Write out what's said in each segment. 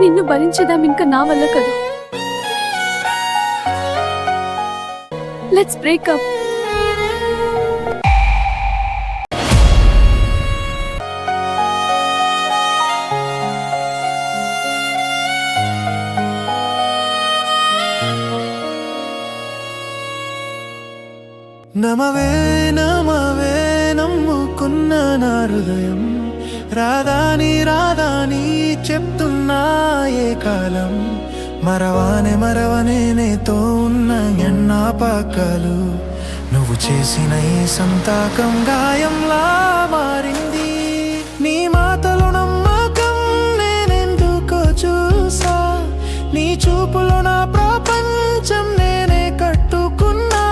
నిన్ను భరించడం ఇంకా నా వల్ల కాదు. Let's break up. నమవే నమవే నమ్ముకున్న నా హృదయం రాధాని రాధాని చెప్తున్నా ఏ కాలం మరవనే నీతో ఉన్న ఎన్నాపకలు నువ్వు చేసిన ఈ సంతాకం గాయంలా మారింది. నీ మాటలు నమ్మకం నేనెందుకో చూసా, నీ చూపులో నా ప్రపంచం నేనే కట్టుకున్నా.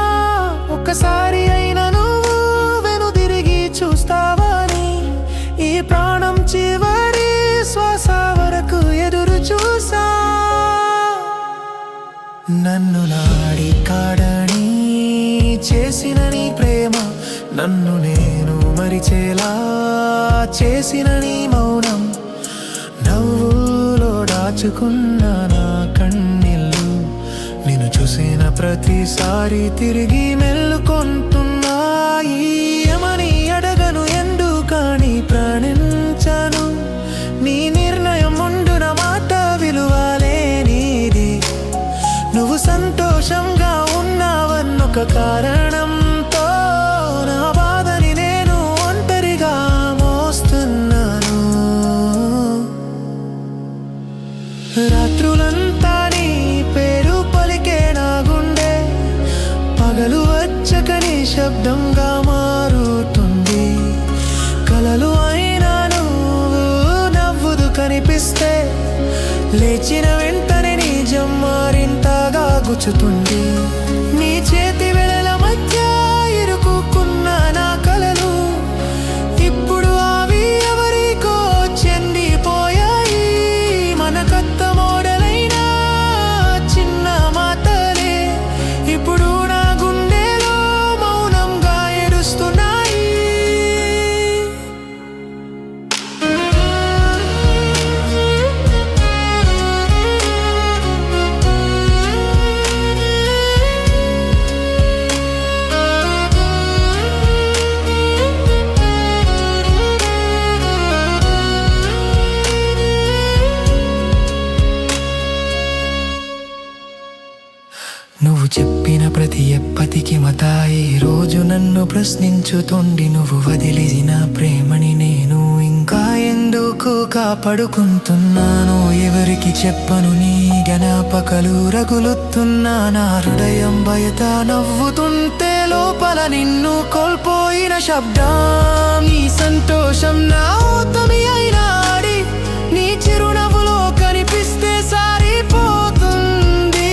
ఒక్కసారి అయినా నువ్వు వెనుదిరిగి చూస్తావని ఈ ప్రాణం చివరి శ్వాస వరకు ఎదురు చూసా. నన్ను నాడి కాడని చేసిన నీ ప్రేమ, నన్ను నేను మరిచేలా చేసిన నీ మౌనం, నవ్వులో దాచుకున్న నా కన్నీళ్ళు నిన్ను చూసిన ప్రతిసారి తిరిగి మెల్లుకొంటున్నాయి. ఏమని అడగను ఎందుకని ప్రాణించను, నీ నిర్ణయం ముందున మాట విలువలేనిది. నువ్వు సంతోషంగా ఉన్నావన్నొక కారణంతో నా బాధని నేను ఒంటరిగా మోస్తున్నాను. రాత్రులంతా నీ పేరు పలికే నా గుండె, పగలు వచ్చక నీ శబ్దంగా మారుతుంది. కలలు అయినా నువ్వు నవ్వుదు కనిపిస్తే, లేచిన వెంటనే నిజం మరింతగా గుచ్చుతుంది. నీ చేతి వేళల మధ్య ఇరుక్కున్న నా కలలు ఇప్పుడు అవి ఎవరికో చెందిపోయాయి. మన కొత్త మోడలైన చిన్న మాటలే ఇప్పుడు నా గుండెలో మౌనంగా ఏడుస్తున్నాయి. నువ్వు చెప్పిన ప్రతి ఎప్పటికి మతాయి రోజు నన్ను ప్రశ్నించుతోండి. నువ్వు వదిలేసిన ప్రేమని నేను ఇంకా ఎందుకు కాపాడుకుంటున్నాను, ఎవరికి చెప్పను నీ జ్ఞాపకాలు రగులుతున్నా. నా హృదయం బయట నవ్వుతుంటే లోపల నిన్ను కోల్పోయిన శబ్దం. నీ సంతోషం నా ఊతమి అయినాడి, నీ చిరునవ్వులో కనిపిస్తే సారిపోతుంది.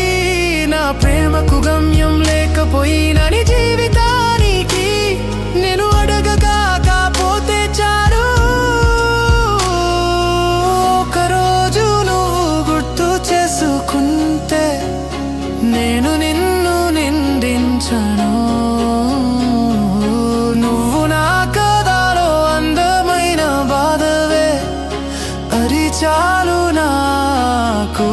నా ప్రేమకు గమ్యం లేకపోయినా నీ జీవితానికి నేను అడగకపోతే చాలు. ఒకరోజు నువ్వు గుర్తు చేసుకుంటే నేను నిన్ను నిందించను. నువ్వు నా కథలో అందమైన బాధవే, అది చాలు నాకు.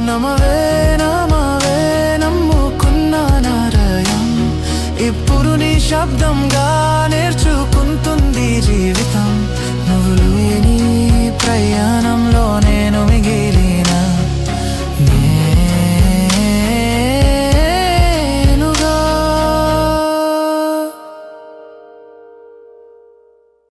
నమవే నమవే నమ్ముకున్న నారాయం ఇప్పుడు నీ శబ్దంగా